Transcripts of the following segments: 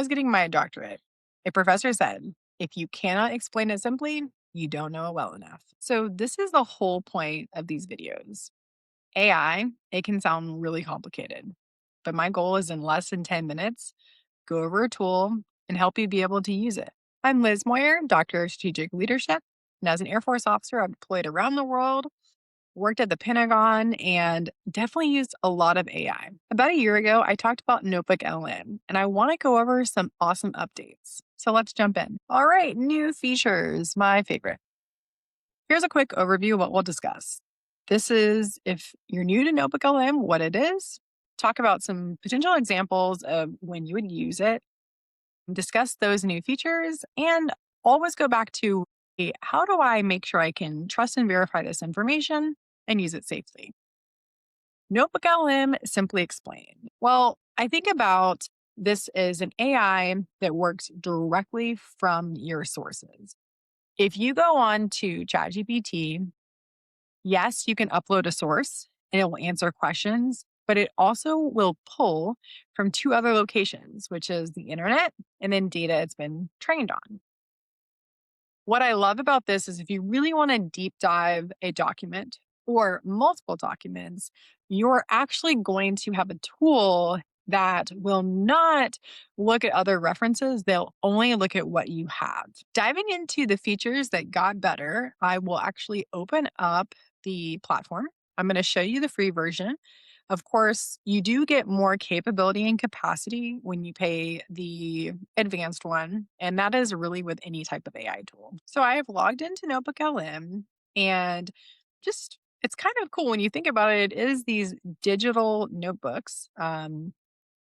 was getting my doctorate, a professor said, if you cannot explain it simply, you don't know it well enough. So, this is the whole point of these videos. AI, it can sound really complicated, but my goal is in less than 10 minutes, go over a tool and help you be able to use it. I'm Liz Moyer, Doctor of Strategic Leadership, and as an Air Force officer, I've deployed around the world, worked at the Pentagon, and definitely used a lot of AI. About a year ago, I talked about NotebookLM, and I want to go over some awesome updates. So let's jump in. All right, new features, my favorite. Here's a quick overview of what we'll discuss. This is, if you're new to NotebookLM, what it is, talk about some potential examples of when you would use it, discuss those new features, and always go back to how do I make sure I can trust and verify this information and use it safely? NotebookLM simply explained. Well, I think about this as an AI that works directly from your sources. If you go on to ChatGPT, yes, you can upload a source and it will answer questions, but it also will pull from two other locations, which is the internet and then data it's been trained on. What I love about this is if you really want to deep dive a document or multiple documents, you're actually going to have a tool that will not look at other references. They'll only look at what you have. Diving into the features that got better, I will actually open up the platform. I'm going to show you the free version. Of course, you do get more capability and capacity when you pay the advanced one, and that is really with any type of AI tool. So I have logged into NotebookLM and just it's kind of cool when you think about it. It is these digital notebooks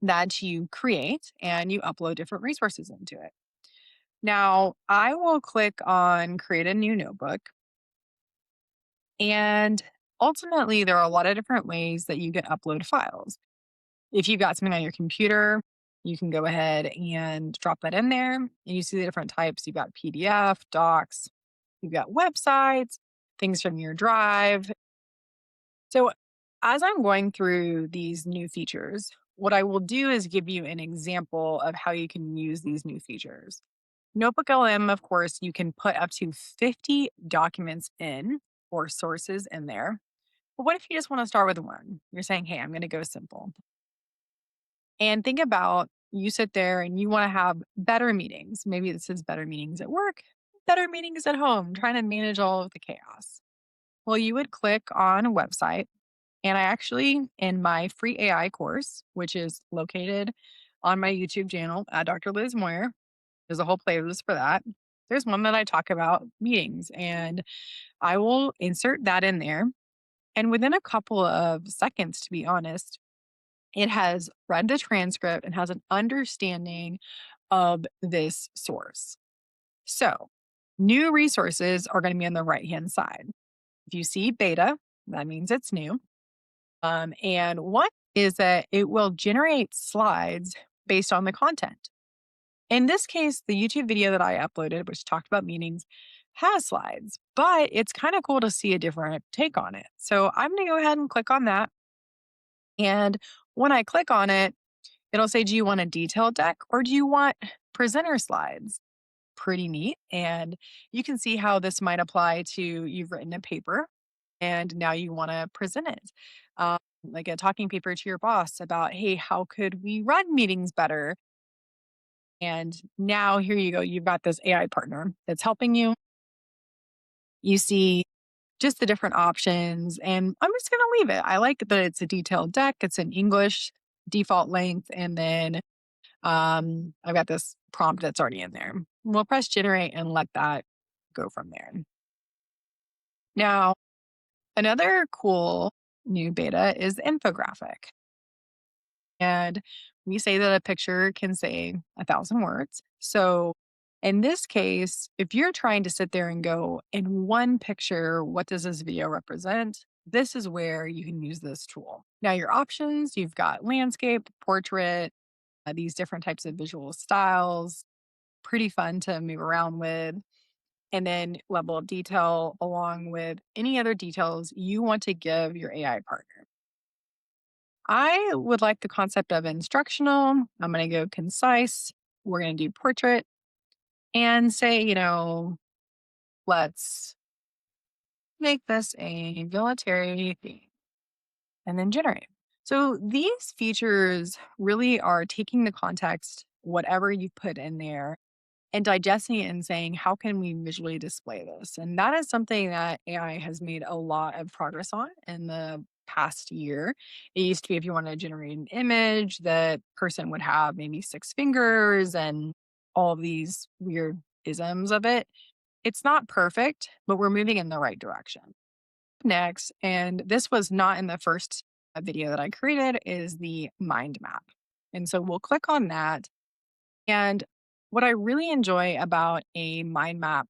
that you create and you upload different resources into it. Now, I will click on create a new notebook and ultimately, there are a lot of different ways that you can upload files. If you've got something on your computer, you can go ahead and drop that in there. And you see the different types. You've got PDF, docs, you've got websites, things from your drive. So, as I'm going through these new features, what I will do is give you an example of how you can use these new features. NotebookLM, of course, you can put up to 50 documents in or sources in there. But what if you just want to start with one? You're saying, hey, I'm going to go simple. And think about you sit there and you want to have better meetings. Maybe this is better meetings at work, better meetings at home, trying to manage all of the chaos. Well, you would click on a website. And I actually, in my free AI course, which is located on my YouTube channel at Dr. Liz Moyer, there's a whole playlist for that. There's one that I talk about meetings, and I will insert that in there. And within a couple of seconds, to be honest, it has read the transcript and has an understanding of this source. So, new resources are going to be on the right hand side. If you see beta, that means it's new. And one is that it will generate slides based on the content. In this case, the YouTube video that I uploaded, which talked about meetings, has slides, but it's kind of cool to see a different take on it. So I'm going to go ahead and click on that. And when I click on it, it'll say, do you want a detailed deck or do you want presenter slides? Pretty neat. And you can see how this might apply to you've written a paper and now you want to present it. Like a talking paper to your boss about, hey, how could we run meetings better? And now here you go. You've got this AI partner that's helping you. You see just the different options. And I'm just going to leave it. I like that it's a detailed deck. It's in English, default length. And then I've got this prompt that's already in there. We'll press generate and let that go from there. Now, another cool new beta is the infographic. And we say that a picture can say 1,000 words. So in this case, if you're trying to sit there and go in one picture, what does this video represent? This is where you can use this tool. Now, your options, you've got landscape, portrait, these different types of visual styles, pretty fun to move around with. And then level of detail along with any other details you want to give your AI partner. I would like the concept of instructional. I'm going to go concise. we're going to do portrait and say, let's make this a military theme and then generate. So these features really are taking the context, whatever you put in there, and digesting it and saying, how can we visually display this? And that is something that AI has made a lot of progress on in the past year. It used to be if you want to generate an image, the person would have maybe six fingers and all of these weird isms of it. It's not perfect, but we're moving in the right direction. Next, and this was not in the first video that I created, is the mind map. And so we'll click on that, and what I really enjoy about a mind map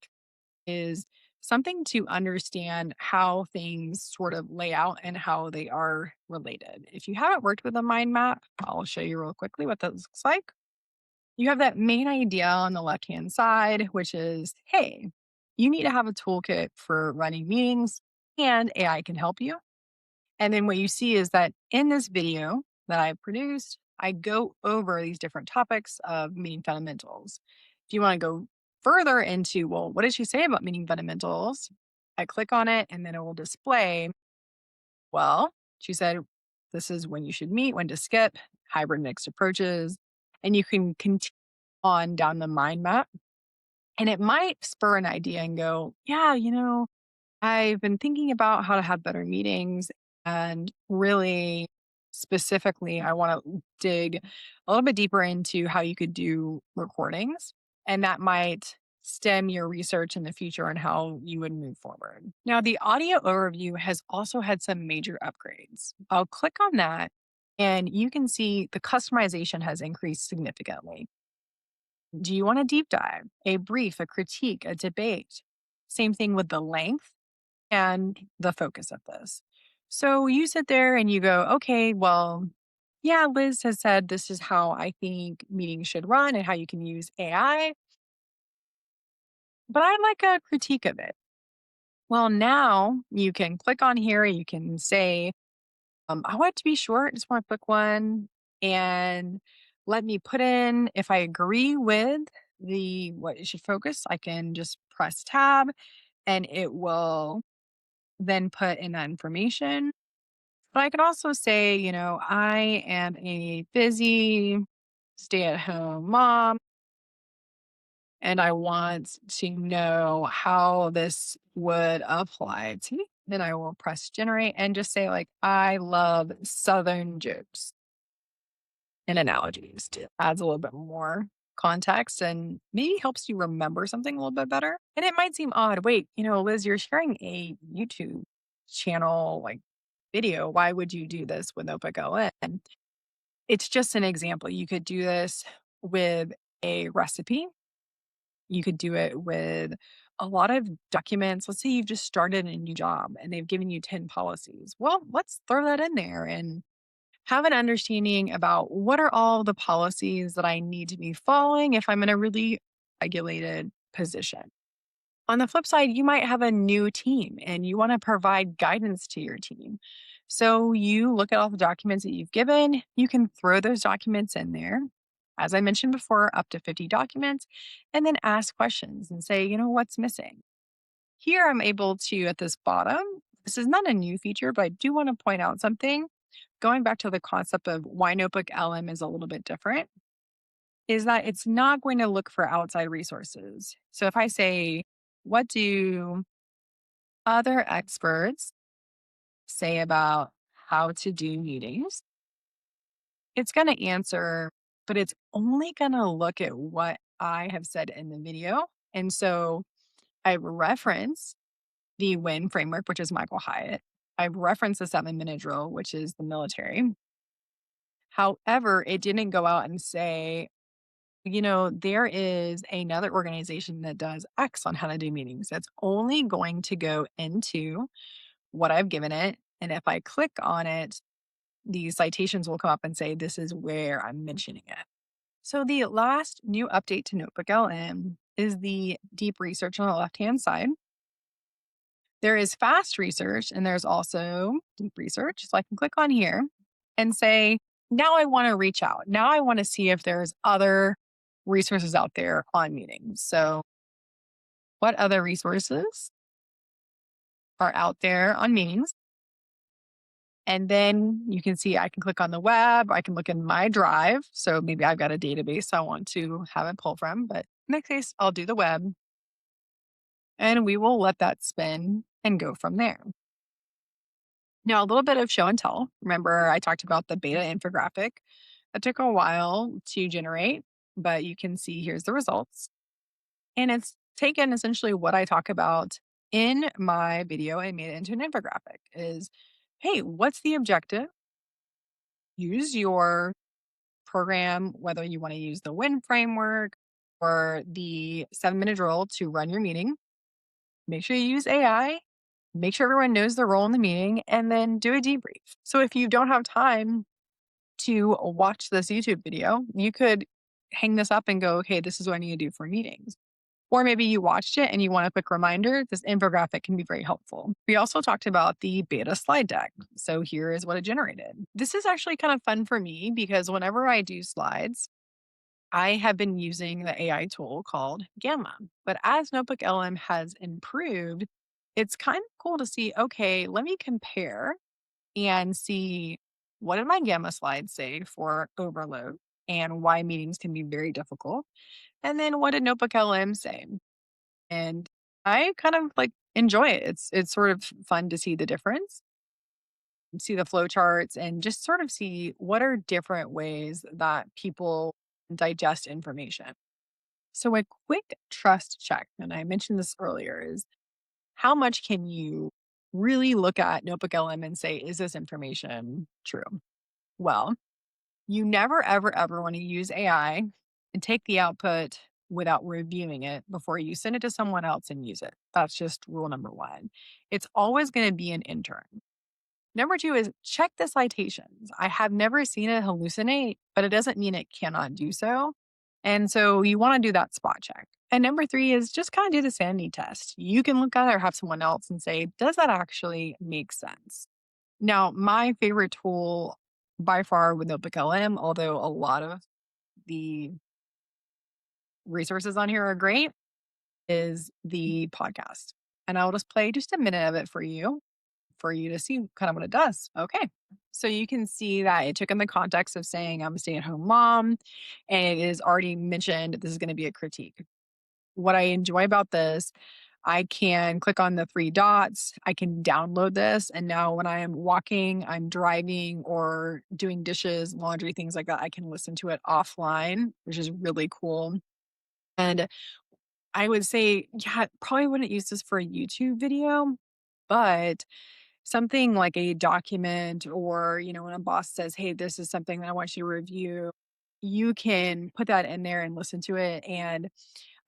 is something to understand how things sort of lay out and how they are related. If you haven't worked with a mind map, I'll show you real quickly what that looks like. You have that main idea on the left hand side, which is hey, you need to have a toolkit for running meetings, and AI can help you. And then what you see is that in this video that I've produced, I go over these different topics of meeting fundamentals. If you want to go further into, well, what did she say about meeting fundamentals? I click on it and then it will display, well, she said, this is when you should meet, when to skip, hybrid mixed approaches. And you can continue on down the mind map. And it might spur an idea and go, yeah, I've been thinking about how to have better meetings, and really specifically, I want to dig a little bit deeper into how you could do recordings. And that might stem your research in the future on how you would move forward. Now, the audio overview has also had some major upgrades. I'll click on that, and you can see the customization has increased significantly. Do you want a deep dive, a brief, a critique, a debate? Same thing with the length and the focus of this. So you sit there and you go, okay, well, yeah, Liz has said this is how I think meetings should run and how you can use AI, but I'd like a critique of it. Well, now you can click on here, you can say, I want it to be short, just want a quick one. And let me put in if I agree with the what it should focus, I can just press tab and it will then put in that information. But I could also say, I am a busy stay at home mom and I want to know how this would apply to me. Then I will press generate and just say, like, I love Southern jokes and analogies. It adds a little bit more context and maybe helps you remember something a little bit better. And it might seem odd. Wait, Liz, you're sharing a YouTube channel like video. Why would you do this with NotebookLM? It's just an example. You could do this with a recipe. You could do it with a lot of documents. Let's say you've just started a new job and they've given you 10 policies. Well, let's throw that in there and have an understanding about what are all the policies that I need to be following if I'm in a really regulated position. On the flip side, you might have a new team and you want to provide guidance to your team. So you look at all the documents that you've given, you can throw those documents in there. As I mentioned before, up to 50 documents, and then ask questions and say, what's missing? Here I'm able to, at this bottom, this is not a new feature, but I do want to point out something. Going back to the concept of why Notebook LM is a little bit different, is that it's not going to look for outside resources. So if I say, what do other experts say about how to do meetings? It's going to answer, but it's only going to look at what I have said in the video. And so I reference the WIN framework, which is Michael Hyatt. I reference the 7-minute drill, which is the military. However, it didn't go out and say, there is another organization that does X on how to do meetings. That's only going to go into what I've given it. And if I click on it, these citations will come up and say, this is where I'm mentioning it. So the last new update to Notebook LM is the deep research on the left-hand side. There is fast research and there's also deep research. So I can click on here and say, now I want to reach out. Now I want to see if there's other resources out there on meetings. So, what other resources are out there on meetings? And then you can see I can click on the web, I can look in my drive. So maybe I've got a database I want to have it pull from, but in that case, I'll do the web and we will let that spin and go from there. Now, a little bit of show and tell. Remember, I talked about the beta infographic. It took a while to generate, but you can see here's the results. And it's taken essentially what I talk about in my video and made it into an infographic is, hey, what's the objective? Use your program, whether you want to use the WIN framework or the 7-minute drill to run your meeting. Make sure you use AI. Make sure everyone knows their role in the meeting and then do a debrief. So if you don't have time to watch this YouTube video, you could hang this up and go, okay, this is what I need to do for meetings. Or maybe you watched it and you want a quick reminder. This infographic can be very helpful. We also talked about the beta slide deck. So here is what it generated. This is actually kind of fun for me because whenever I do slides, I have been using the AI tool called Gamma. But as NotebookLM has improved, it's kind of cool to see, okay, let me compare and see what did my Gamma slides say for overload and why meetings can be very difficult. And then what did NotebookLM say? And I kind of like enjoy it. It's sort of fun to see the difference, see the flow charts, and just sort of see what are different ways that people digest information. So a quick trust check, and I mentioned this earlier, is how much can you really look at NotebookLM and say, is this information true? Well, you never, ever, ever want to use AI and take the output without reviewing it before you send it to someone else and use it. That's just rule number one. It's always going to be an intern. Number two is check the citations. I have never seen it hallucinate, but it doesn't mean it cannot do so. And so you want to do that spot check. And number three is just kind of do the sanity test. You can look at it or have someone else and say, does that actually make sense? Now, my favorite tool by far with NotebookLM, although a lot of the resources on here are great, is the podcast. And I'll just play just a minute of it for you to see kind of what it does. Okay. So you can see that it took in the context of saying I'm a stay-at-home mom, and it is already mentioned this is going to be a critique. What I enjoy about this, I can click on the 3 dots, I can download this, and now when I am walking, I'm driving or doing dishes, laundry, things like that, I can listen to it offline, which is really cool. And I would say, yeah, probably wouldn't use this for a YouTube video, but something like a document or, when a boss says, "Hey, this is something that I want you to review," you can put that in there and listen to it. And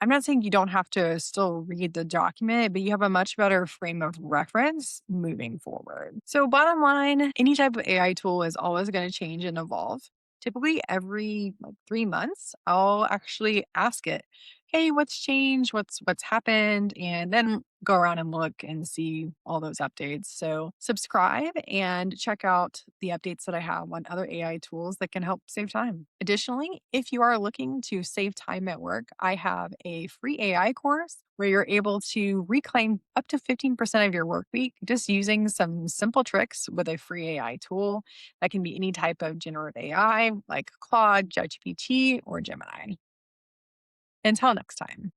I'm not saying you don't have to still read the document, but you have a much better frame of reference moving forward. So, bottom line, any type of AI tool is always going to change and evolve. Typically, every 3 months, I'll actually ask it, "Hey, what's changed? What's happened?" And then go around and look and see all those updates. So, subscribe and check out the updates that I have on other AI tools that can help save time. Additionally, if you are looking to save time at work, I have a free AI course where you're able to reclaim up to 15% of your work week just using some simple tricks with a free AI tool that can be any type of generative AI like Claude, ChatGPT, or Gemini. Until next time.